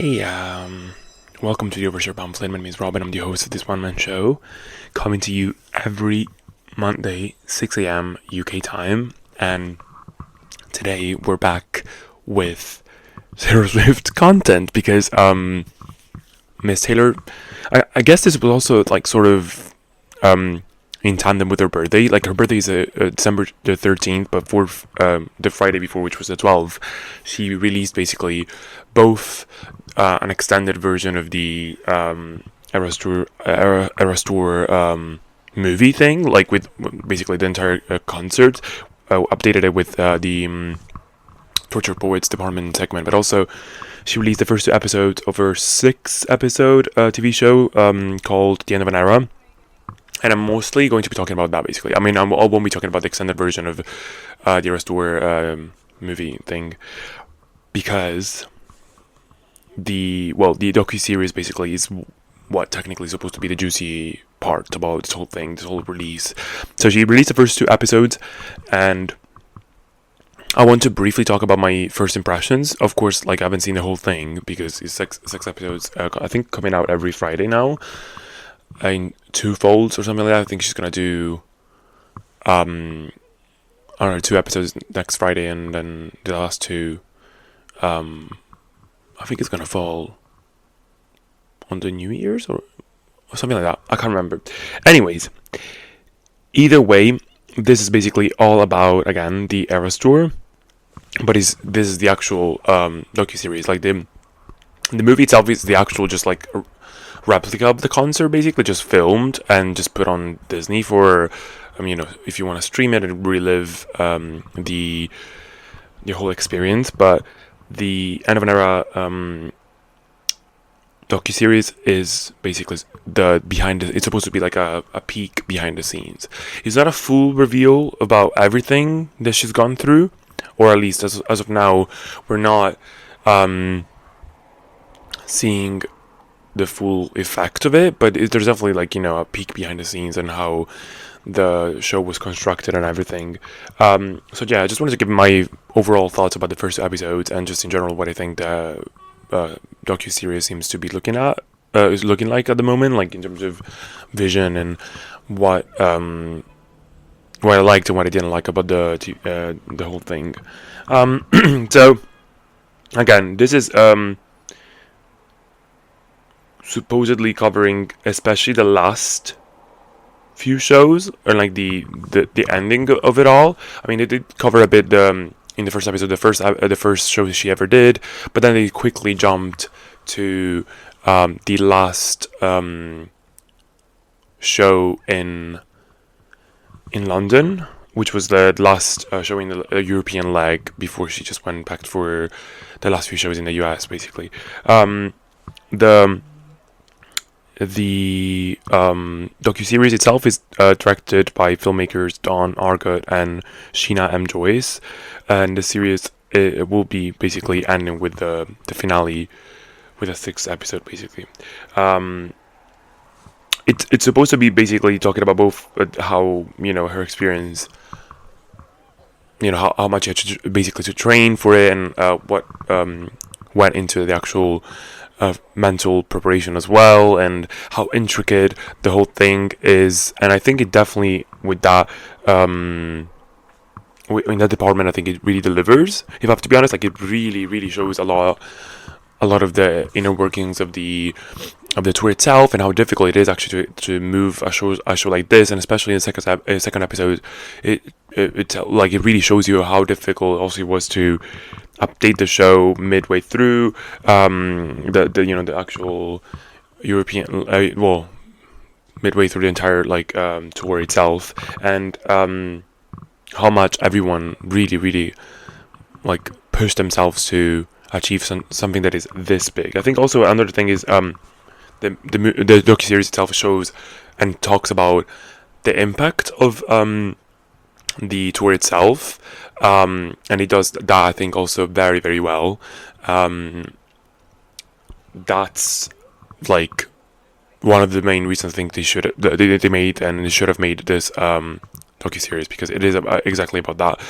Hey, welcome to the Overshare Pamphlet. My name is Robin. I'm the host of this one-man show, coming to you every Monday, 6 a.m. UK time. And today we're back with Taylor Swift content because Miss Taylor, I guess this was also like sort of in tandem with her birthday. Like her birthday is December the 13th, but for the Friday before, which was the 12th, she released basically both an extended version of the Eras Tour movie thing, like with basically the entire concert, updated it with the Torture Poets Department segment, but also she released the first two episodes of her 6-episode TV show called The End of an Era. And I'm mostly going to be talking about that, basically. I mean, I won't be talking about the extended version of the Eras Tour movie thing, because the Docu-Series basically is what technically is supposed to be the juicy part about this whole thing, this whole release. So she released the first two episodes, and I want to briefly talk about my first impressions. Of course, like, I haven't seen the whole thing because it's six episodes, I think, coming out every Friday now. In 2 folds or something like that. I think she's gonna do I don't know, 2 episodes next Friday, and then the last 2 I think it's gonna fall on the New Year's or something like that. I can't remember. Anyways, either way, this is basically all about, again, the Eras Tour, but this is the actual docu-series. Like the movie itself is the actual just like replica of the concert, basically just filmed and just put on Disney for if you want to stream it and relive the whole experience. But the End of an Era docu-series is basically it's supposed to be like a peek behind the scenes. It's not a full reveal about everything that she's gone through, or at least as of now we're not seeing the full effect of it, but there's definitely like a peek behind the scenes and how the show was constructed and everything. So yeah, I just wanted to give my overall thoughts about the first 2 episodes and just in general what I think the docu-series seems to be looking like at the moment, like in terms of vision and what I liked and what I didn't like about the whole thing. So again, this is supposedly covering especially the last few shows, or like the ending of it all. I mean, they did cover a bit in the first episode, the first show she ever did, but then they quickly jumped to the last show in London, which was the last show in the European leg before she just went back for the last few shows in the US, basically. The docu-series itself is directed by filmmakers Don Argot and Sheena M. Joyce, and the series it will be basically ending with the finale with a 6th episode, basically. It's supposed to be basically talking about both how her experience, how much you had to basically to train for it, and what went into the actual mental preparation as well, and how intricate the whole thing is. And I think it definitely, with that in that department, I think it really delivers, if I have to be honest. Like, it really shows a lot of the inner workings of the tour itself, and how difficult it is actually to move a show like this, and especially in the second episode, it really shows you how difficult also it was to update the show midway through the actual European midway through the entire tour itself, and how much everyone really pushed themselves to achieve something that is this big. I think also another thing is the docu-series itself shows and talks about the impact of the tour itself, and it does that, I think, also very, very well. That's like one of the main reasons I think they made, and they should have made this docu-series, because it is exactly about that.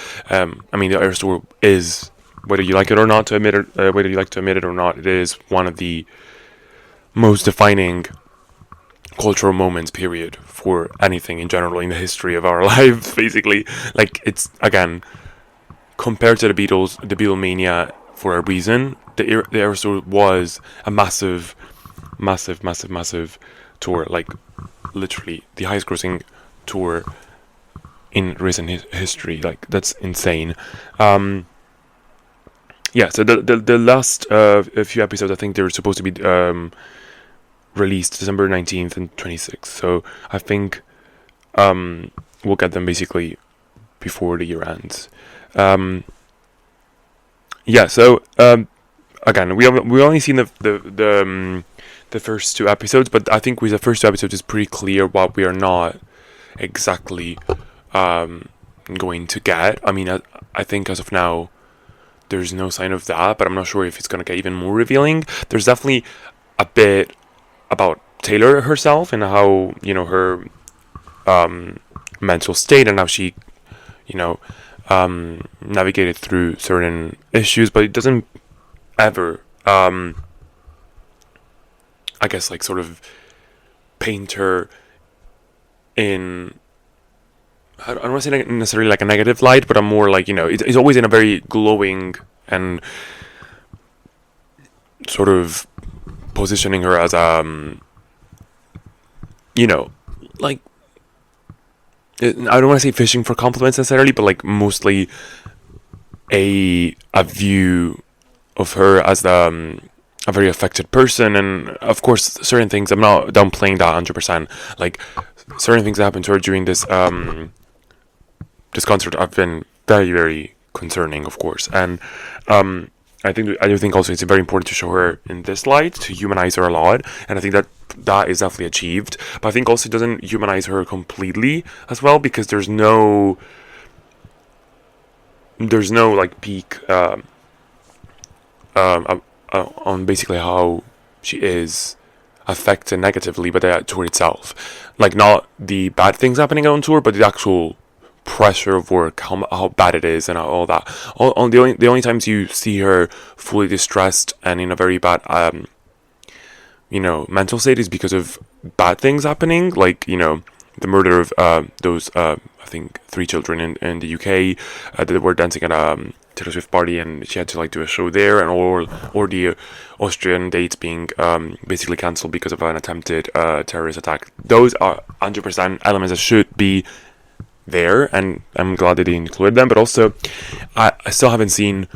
I mean, the Eras Tour is whether you like it or not to admit it, whether you like to admit it or not, it is one of the most defining cultural moments, period, for anything in general in the history of our lives, basically. Like, it's, again, compared to the Beatles, the Beatlemania, for a reason, the Aerosol was a massive tour, like, literally the highest grossing tour in recent history. Like, that's insane. Yeah, so the last few episodes, I think they were supposed to be released December 19th and 26th, so I think we'll get them basically before the year ends. Yeah, so again, we only seen the first two episodes, but I think with the first two episodes, it's pretty clear what we are not exactly going to get. I mean, I think as of now, there's no sign of that, but I'm not sure if it's gonna get even more revealing. There's definitely a bit about Taylor herself and how, you know, her mental state and how she, you know, navigated through certain issues, but it doesn't ever, I guess, like, sort of paint her in, I don't want to say necessarily like a negative light, but I'm more like, you know, it's always in a very glowing and sort of positioning her as you know, like, I don't want to say fishing for compliments necessarily, but like mostly a view of her as a very affected person. And of course, certain things, I'm not downplaying that 100%. Like, certain things that happened to her during this concert have been very, very concerning, of course. And I do think also it's very important to show her in this light, to humanize her a lot, and I think that is definitely achieved. But I think also it doesn't humanize her completely as well, because there's no like peak on basically how she is affected negatively by the tour itself. Like, not the bad things happening on tour, but the actual pressure of work, how bad it is, and all that. The only times you see her fully distressed and in a very bad you know, mental state is because of bad things happening, like, you know, the murder of those I think 3 children in the UK that were dancing at a Taylor Swift party, and she had to like do a show there, and or the Austrian dates being basically cancelled because of an attempted terrorist attack. Those are 100% elements that should be there, and I'm glad that they included them. But also, I still haven't seen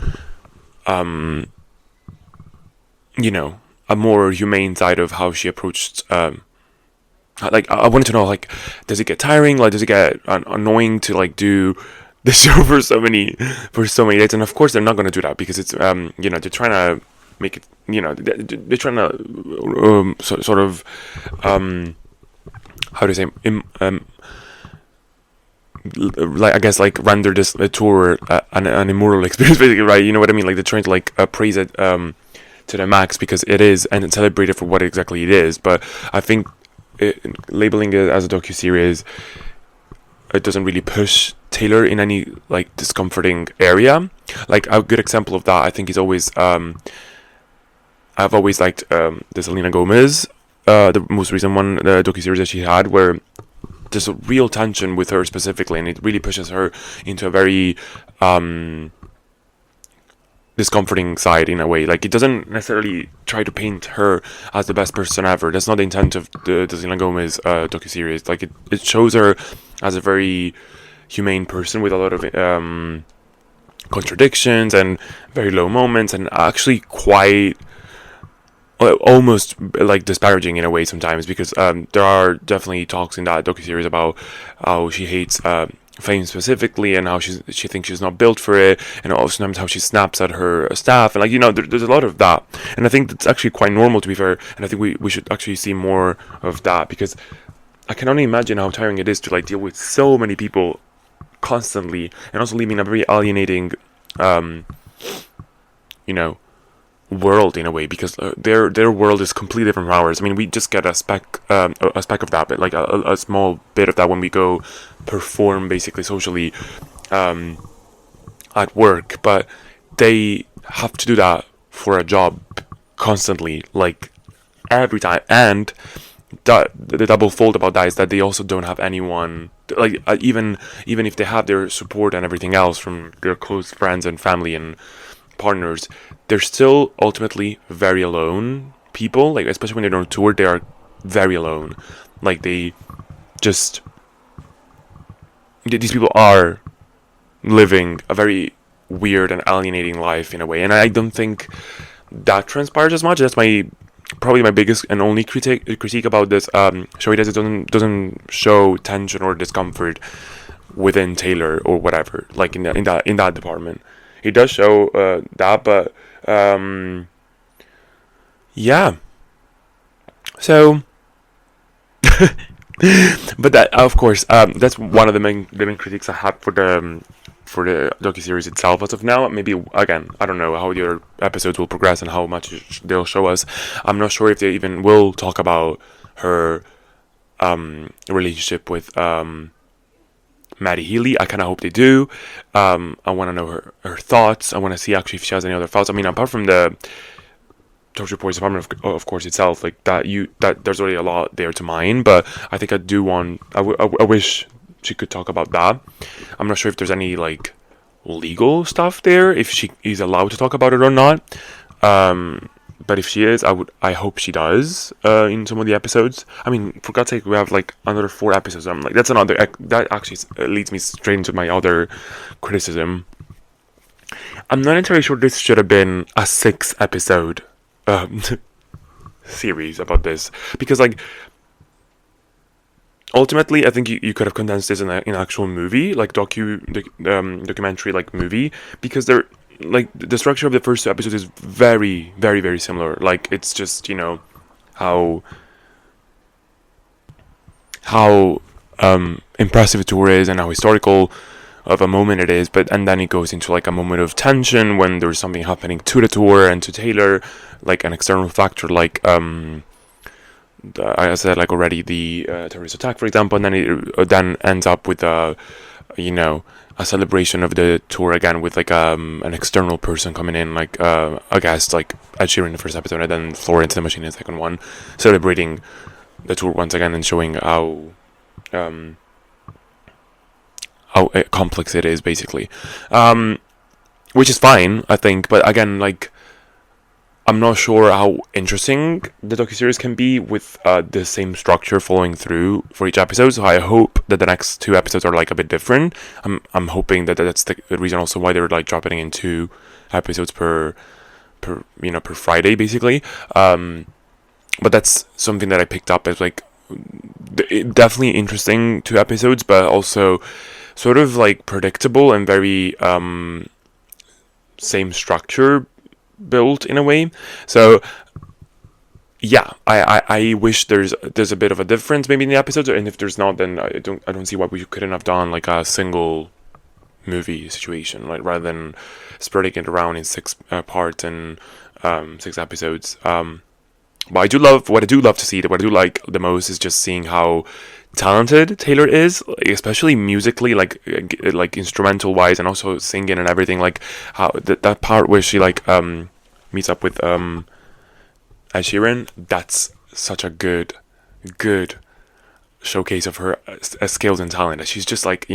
you know, a more humane side of how she approached like, I wanted to know, like, does it get tiring? Like, does it get annoying to like do the show for so many days? And of course, they're not going to do that, because it's you know, they're trying to make it, you know, they're trying to sort of how do you say, like, I guess, like, render this tour an immortal experience, basically, right? You know what I mean? Like, they're trying to like praise it to the max, because it is, and celebrate it for what exactly it is. But I think labeling it as a docu-series, it doesn't really push Taylor in any like discomforting area. Like, a good example of that, I think, is always I've always liked the Selena Gomez, the most recent one, the docu-series that she had, where there's a real tension with her specifically, and it really pushes her into a very discomforting side in a way. Like, it doesn't necessarily try to paint her as the best person ever. That's not the intent of the Selena Gomez docu-series. Like, it shows her as a very humane person with a lot of contradictions and very low moments, and actually quite almost like disparaging in a way sometimes, because there are definitely talks in that docu-series about how she hates fame specifically, and how she thinks she's not built for it, and also sometimes how she snaps at her staff, and like, you know, there's a lot of that, and I think that's actually quite normal, to be fair. And I think we should actually see more of that, because I can only imagine how tiring it is to like deal with so many people constantly, and also living a very alienating you know, world in a way, because their world is completely different from ours. I mean, we just get a speck of that, but like a small bit of that when we go perform basically socially at work. But they have to do that for a job constantly, like every time. And the double fold about that is that they also don't have anyone, like even if they have their support and everything else from their close friends and family and partners, they're still ultimately very alone people. Like, especially when they're on tour, they are very alone. Like, these people are living a very weird and alienating life in a way, and I don't think that transpires as much. That's probably my biggest and only critique about this show. It doesn't show tension or discomfort within Taylor or whatever, like in that department. It does show that, but yeah. So, but that, of course, that's one of the main critiques I have for the docu-series itself as of now. Maybe, again, I don't know how the other episodes will progress and how much they'll show us. I'm not sure if they even will talk about her relationship with Maddie Healy. I kind of hope they do. I want to know her thoughts. I want to see actually if she has any other thoughts. I mean, apart from the Torture Reports Department, of course, itself, like that there's already a lot there to mine, but I think I wish she could talk about that. I'm not sure if there's any like legal stuff there, if she is allowed to talk about it or not. But if she is, I hope she does in some of the episodes. I mean, for God's sake, we have like another 4 episodes. I'm like, that actually leads me straight into my other criticism. I'm not entirely sure this should have been a 6-episode series about this, because like ultimately I think you could have condensed this in an actual movie, like documentary like movie, because they're like the structure of the first 2 episodes is very, very, very similar. Like, it's just, how impressive the tour is and how historical of a moment it is, and then it goes into like a moment of tension when there's something happening to the tour and to Taylor, like an external factor, like I said, like already the terrorist attack, for example, and then it then ends up with a celebration of the tour again with like an external person coming in, like a guest, like Ed Sheeran in the first episode, and then Florence the Machine in the second one, celebrating the tour once again and showing how complex it is, basically, which is fine, I think. But again, like, I'm not sure how interesting the docu-series can be with the same structure following through for each episode. So I hope that the next 2 episodes are like a bit different. I'm hoping that that's the reason also why they're like dropping in 2 episodes per Friday, basically. But that's something that I picked up as like definitely interesting 2 episodes, but also sort of like predictable and very same structure built in a way. So yeah, I wish there's a bit of a difference maybe in the episodes, and if there's not, then I don't see why we couldn't have done like a single movie situation, like rather than spreading it around in 6 parts and 6 episodes. But what I do love to see, what I do like the most is just seeing how talented Taylor is, especially musically, like instrumental wise, and also singing and everything. Like how that part where she like meets up with Ed Sheeran, that's such a good showcase of her skills and talent. She's just like,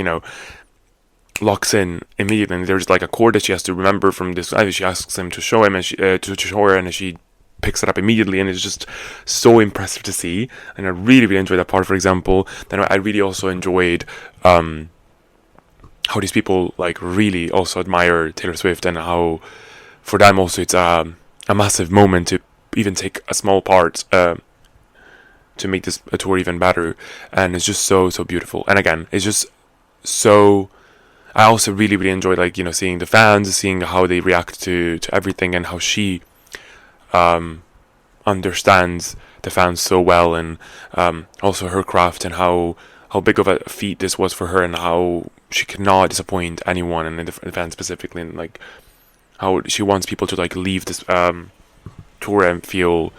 locks in immediately. And there's like a chord that she has to remember from this. She asks him to show him, and to show her, and she picks it up immediately, and it's just so impressive to see. And I really, really enjoyed that part, for example. Then I really also enjoyed how these people like really also admire Taylor Swift, and how for them also it's a massive moment to even take a small part to make this a tour even better. And it's just so beautiful. And again, it's just so, I also really, really enjoyed like seeing the fans, seeing how they react to everything, and how she understands the fans so well, and also her craft, and how big of a feat this was for her, and how she cannot disappoint anyone, and the fans specifically, and like how she wants people to like leave this tour and feel,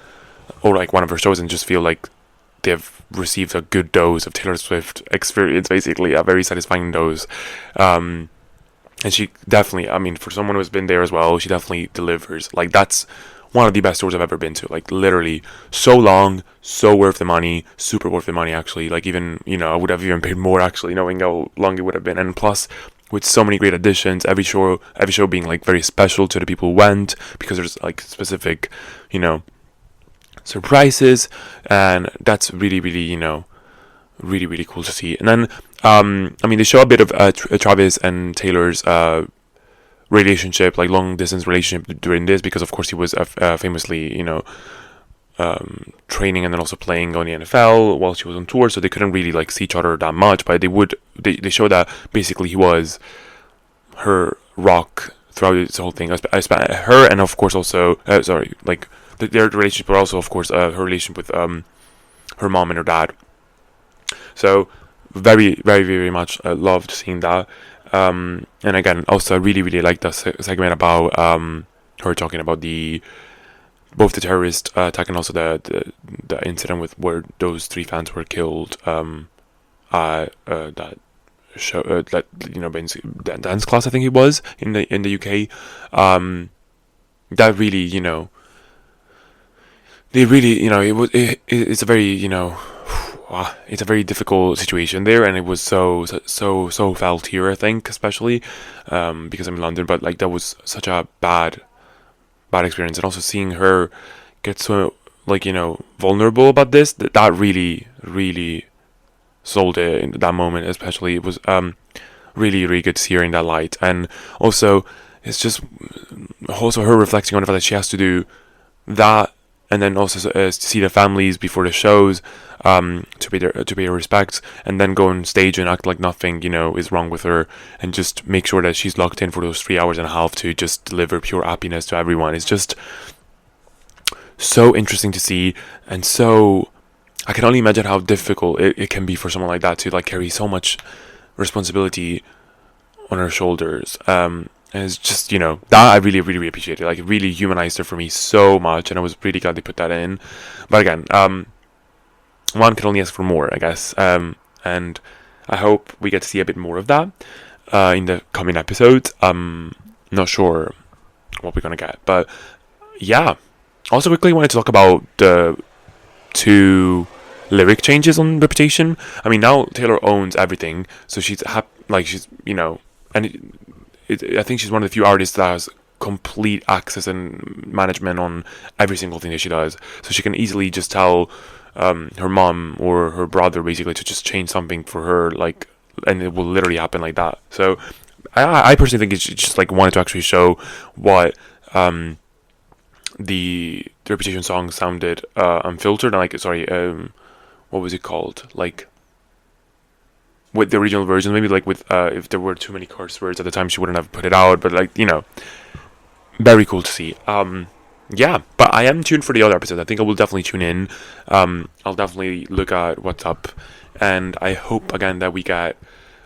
or like one of her shows, and just feel like they've received a good dose of Taylor Swift experience, basically a very satisfying dose. And And she definitely, I mean, for someone who's been there as well, she definitely delivers. Like, that's one of the best stores I've ever been to. Like, literally, so long, so worth the money, super worth the money, actually. Like, even, I would have even paid more, actually, knowing how long it would have been. And plus, with so many great additions, every show being, like, very special to the people who went, because there's, like, specific, surprises. And that's really, really, really, really cool to see. And then, I mean, they show a bit of Travis and Taylor's relationship, like long distance relationship during this, because of course he was famously, training and then also playing on the NFL while she was on tour, so they couldn't really like see each other that much. But they show that basically he was her rock throughout this whole thing. I spent her, and of course also their relationship, but also of course her relationship with her mom and her dad. So very, very, very much loved seeing that. And again, also I really, really like the segment about her talking about both the terrorist attack and also the incident with where those 3 fans were killed. That show that dance class, I think it was in the UK. That really, they really, it's a very, it's a very difficult situation there, and it was so felt here, I think, especially because I'm in London. But like, that was such a bad experience, and also seeing her get so vulnerable about this, that really, really sold it in that moment. Especially, it was really, really good to see her in that light. And also, it's just also her reflecting on the fact that she has to do that, and then also to see the families before the shows, to pay their respects, and then go on stage and act like nothing is wrong with her, and just make sure that she's locked in for those 3 hours and a half to just deliver pure happiness to everyone. It's just so interesting to see, and so I can only imagine how difficult it can be for someone like that to like carry so much responsibility on her shoulders. And it's just, that I really, really, really appreciated. Like, it really humanized her for me so much, and I was really glad they put that in. But again, one can only ask for more, I guess. And I hope we get to see a bit more of that in the coming episodes. Not sure what we're gonna get, but yeah. Also, quickly wanted to talk about the 2 lyric changes on Reputation. I mean, now Taylor owns everything, so she's she's and I think she's one of the few artists that has complete access and management on every single thing that she does. So she can easily just tell her mom or her brother basically to just change something for her, like, and it will literally happen like that. So I personally think it's just like wanted to actually show what the Reputation song sounded unfiltered, and like, sorry, what was it called? Like, with the original version, maybe like with if there were too many curse words at the time, she wouldn't have put it out. But like, very cool to see. Yeah, but I am tuned for the other episodes. I think I will definitely tune in. I'll definitely look at what's up, and I hope again that we get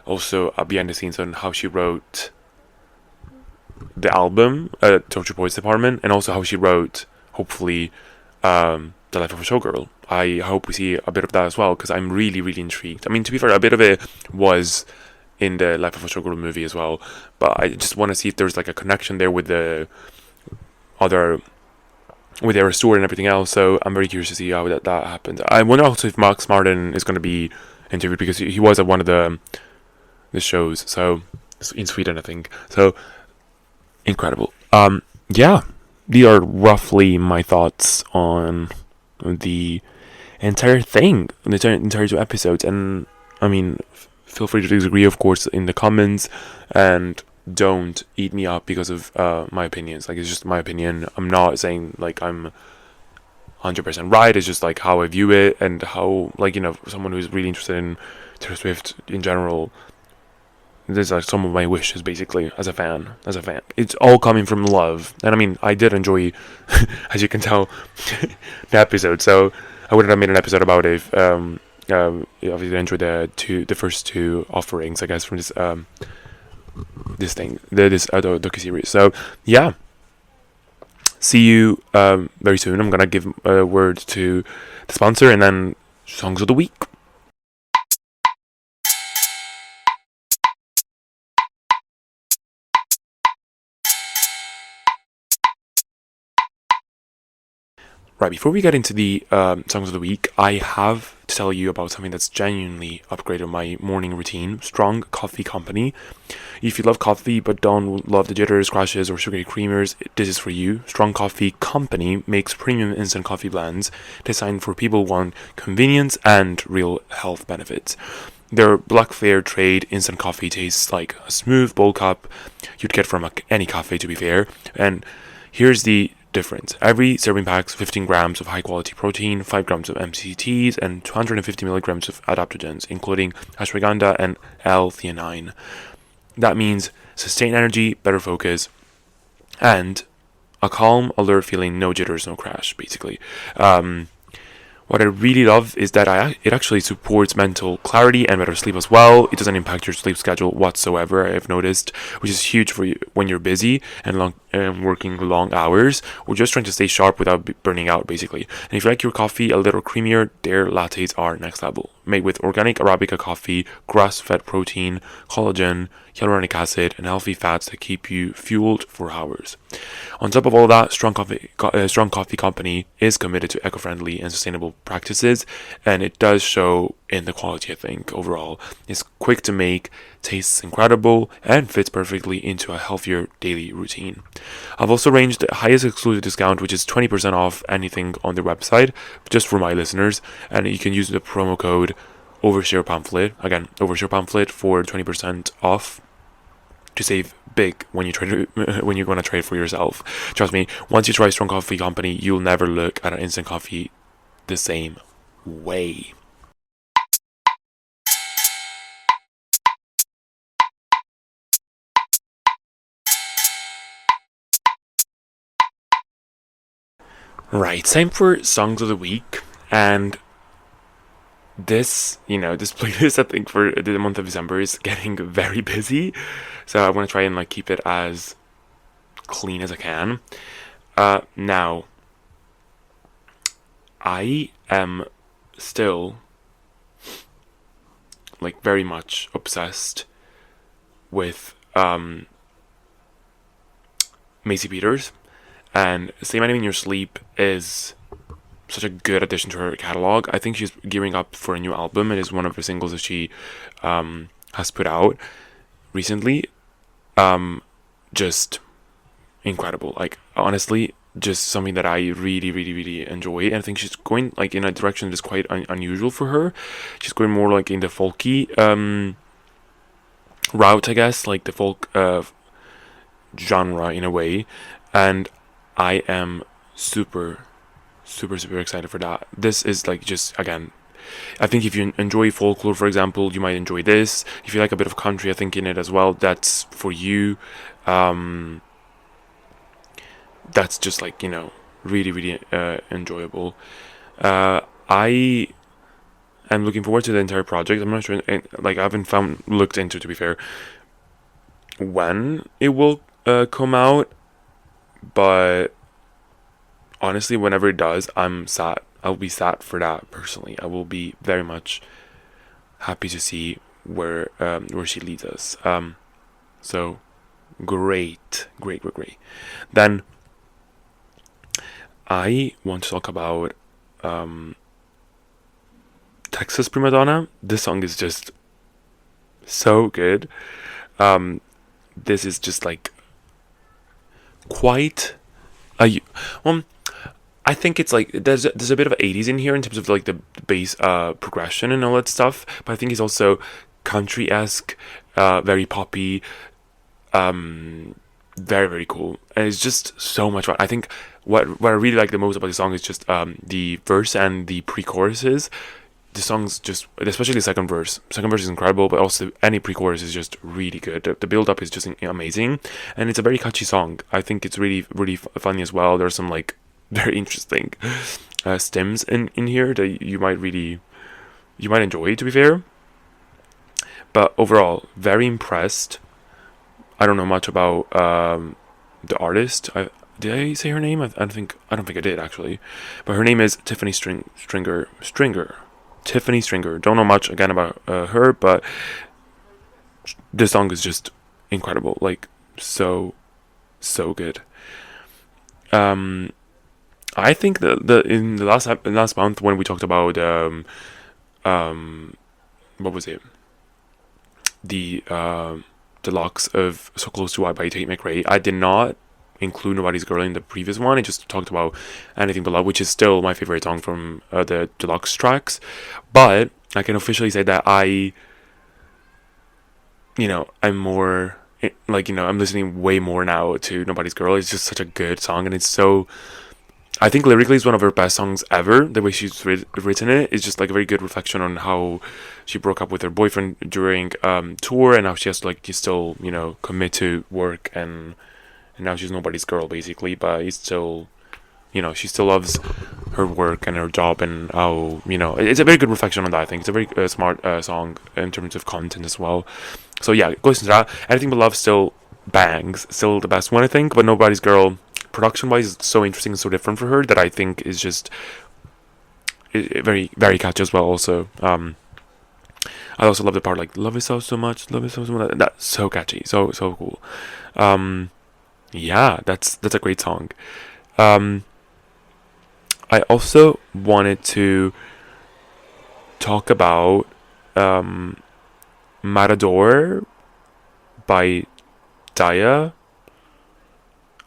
also a behind the scenes on how she wrote the album, Torture Boys Department, and also how she wrote, hopefully, The Life of a Showgirl. I hope we see a bit of that as well, because I'm really, really intrigued. I mean, to be fair, a bit of it was in the Life of a Showgirl movie as well, but I just want to see if there's like a connection there with the other, with their story and everything else. So I'm very curious to see how that happens. I wonder also if Max Martin is going to be interviewed, because he was at one of the shows, so in Sweden, I think. So incredible. Yeah, these are roughly my thoughts on the entire thing, the entire 2 episodes. And I mean, feel free to disagree, of course, in the comments, and don't eat me up because of my opinions. Like, it's just my opinion. I'm not saying like I'm 100% right. It's just like how I view it, and how, like, someone who's really interested in Taylor Swift in general, there's like some of my wishes basically as a fan. It's all coming from love, and I mean, I did enjoy as you can tell the episode, so I wouldn't have made an episode about it if obviously I enjoyed the first 2 offerings, I guess, from this docu-series. So yeah, see you very soon. I'm gonna give a word to the sponsor, and then songs of the week. Right, before we get into the songs of the week, I have to tell you about something that's genuinely upgraded my morning routine. Strong Coffee Company. If you love coffee but don't love the jitters, crashes, or sugary creamers, this is for you. Strong Coffee Company makes premium instant coffee blends designed for people who want convenience and real health benefits. Their black fair trade instant coffee tastes like a smooth bowl cup you'd get from any cafe, to be fair. And here's the difference. Every serving packs 15 grams of high quality protein, 5 grams of MCTs, and 250 milligrams of adaptogens, including ashwagandha and L-theanine. That means sustained energy, better focus, and a calm, alert feeling, no jitters, no crash, basically. What I really love is that it actually supports mental clarity and better sleep as well. It doesn't impact your sleep schedule whatsoever, I've noticed, which is huge for you when you're busy and working long hours or just trying to stay sharp without burning out, basically. And if you like your coffee a little creamier, their lattes are next level. Made with organic Arabica coffee, grass-fed protein, collagen, hyaluronic acid, and healthy fats that keep you fueled for hours. On top of all that, Strong Coffee Company is committed to eco-friendly and sustainable practices, and it does show in the quality, I think, overall. It's quick to make, tastes incredible, and fits perfectly into a healthier daily routine. I've also arranged the highest exclusive discount, which is 20% off anything on their website, just for my listeners, and you can use the promo code Overshare Pamphlet. Again, Overshare Pamphlet for 20% off to save big when you when you're going to trade for yourself. Trust me, once you try Strong Coffee Company, you'll never look at an instant coffee the same way. Right, time for songs of the week, and this playlist, I think, for the month of December is getting very busy, so I want to try and keep it as clean as I can. Now, I am still very much obsessed with Maisie Peters, and Say My Name in Your Sleep is such a good addition to her catalog. I think she's gearing up for a new album. It is one of the singles that she has put out recently. Just incredible. Honestly, just something that I really, really, really enjoy. And I think she's going in a direction that's quite unusual for her. She's going more in the folky route, I guess, the folk genre in a way. And I am super, super, super excited for that. This is just, again, I think if you enjoy folklore, for example, you might enjoy this. If you like a bit of country, I think in it as well, that's for you. That's just really, really enjoyable. I am looking forward to the entire project. I'm not sure, I haven't looked into, to be fair, when it will come out, but honestly, whenever it does, I'll be sad for that personally. I will be very much happy to see where she leads us. So great. Then I want to talk about Texas Prima Donna. This song is just so good. This is just quite I think it's there's a bit of 80s in here in terms of the bass progression and all that stuff, but I think it's also country-esque, very poppy, very, very cool, and it's just so much fun. I think what I really like the most about the song is just the verse and the pre-choruses. The song's just, especially the second verse is incredible, but also any pre-chorus is just really good. The build-up is just amazing, and it's a very catchy song. I think it's really, really funny as well. There's some very interesting stems in here that you might enjoy, to be fair. But overall, very impressed. I don't know much about the artist. Did I say her name? I don't think I did, actually. But her name is Tiffany Stringer. Tiffany Stringer. Don't know much again about her, but this song is just incredible. So good. I think the in the last month when we talked about what was it, the deluxe of So Close to I by Tate McRae, I did not include Nobody's Girl in the previous one. I just talked about Anything But Love, which is still my favorite song from the deluxe tracks. But I can officially say that I'm more like, I'm listening way more now to Nobody's Girl. It's just such a good song, and it's so, I think lyrically it's one of her best songs ever. The way she's written it is just like a very good reflection on how she broke up with her boyfriend during tour, and how she has to like still commit to work, and now she's nobody's girl basically, but it's still, she still loves her work and her job, and how it's a very good reflection on that. I think it's a very smart song in terms of content as well. So yeah, go listen to that. Anything But Love still bangs, still the best one I think, but Nobody's Girl, production wise, is so interesting and so different for her that I think is just very, very catchy as well. Also, I also love the part like love yourself so much, love yourself so much. That's so catchy, so cool. Yeah, that's a great song. I also wanted to talk about Matador by Daya.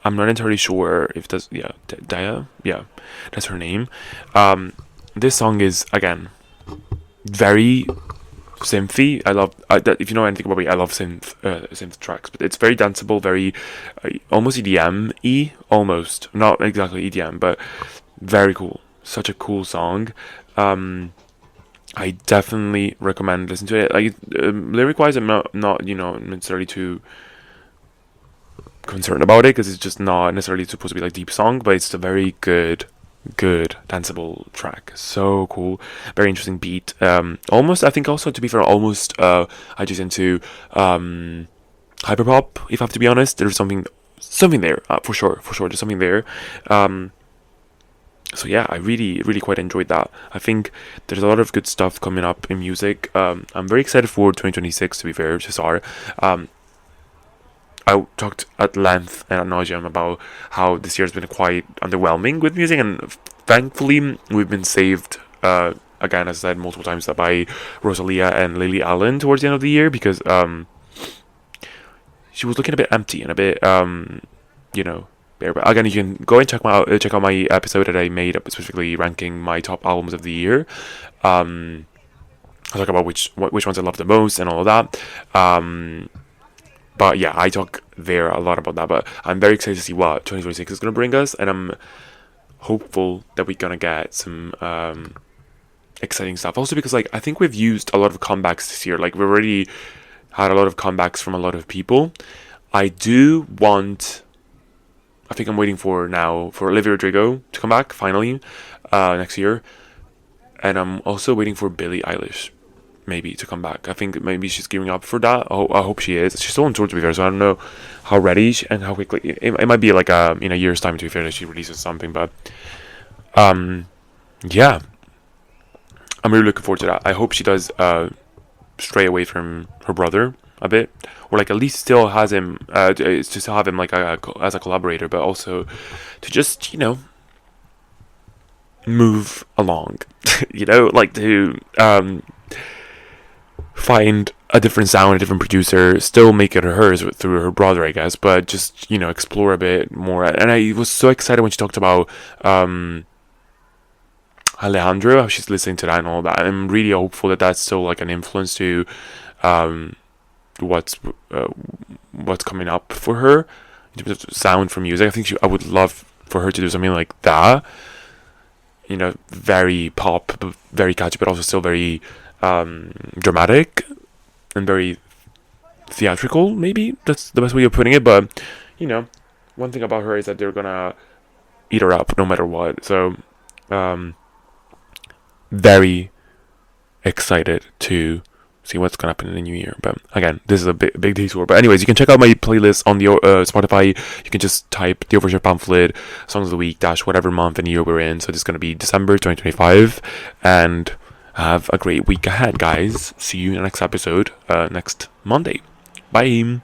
I'm not entirely sure if that's, yeah, Daya, yeah, that's her name. This song is, again, very synthy. I love that. If you know anything about me, I love synth tracks, but it's very danceable, very almost EDM-y, almost not exactly EDM, but very cool. Such a cool song. I definitely recommend listening to it. Like lyric wise, I'm not necessarily too concerned about it, because it's just not necessarily supposed to be like deep song, but it's a very good danceable track. So cool, very interesting beat. Almost, I think also, to be fair, almost I just into hyperpop, if I have to be honest. There's something there, for sure there's something there. So yeah, I really quite enjoyed that. I think there's a lot of good stuff coming up in music. I'm very excited for 2026, to be fair, Cesar. I talked at length and ad nauseum about how this year's been quite underwhelming with music, and thankfully we've been saved, again, as I said multiple times, by Rosalia and Lily Allen towards the end of the year, because she was looking a bit empty and a bit bare. But again, you can go and check out my episode that I made specifically ranking my top albums of the year. I talk about which ones I love the most and all of that. But yeah, I talk there a lot about that. But I'm very excited to see what 2026 is going to bring us, and I'm hopeful that we're going to get some exciting stuff. Also because, like, I think we've used a lot of comebacks this year. Like, we've already had a lot of comebacks from a lot of people. I think I'm waiting for Olivia Rodrigo to come back finally next year, and I'm also waiting for Billie Eilish maybe to come back. I think maybe she's gearing up for that. I hope she is. She's still on tour, to be fair, so I don't know how ready and how quickly. It might be like in a year's time, to be fair, that she releases something. But yeah, I'm really looking forward to that. I hope she does stray away from her brother a bit, or like at least still has him to still have him like as a collaborator, but also to just move along, like to find a different sound, a different producer, still make it hers through her brother, I guess, but just explore a bit more. And I was so excited when she talked about Alejandro, how she's listening to that and all that. I'm really hopeful that that's still like an influence to what's coming up for her in terms of sound for music. I think I would love for her to do something like that, very pop, but very catchy, but also still very dramatic and very theatrical. Maybe that's the best way of putting it. But one thing about her is that they're gonna eat her up no matter what. So very excited to see what's gonna happen in the new year. But again, this is a big detour. But anyways, you can check out my playlist on the Spotify. You can just type the Overshare Pamphlet songs of the week - whatever month and year we're in. So this is gonna be December 2025, and have a great week ahead, guys. See you in the next episode next Monday. Bye.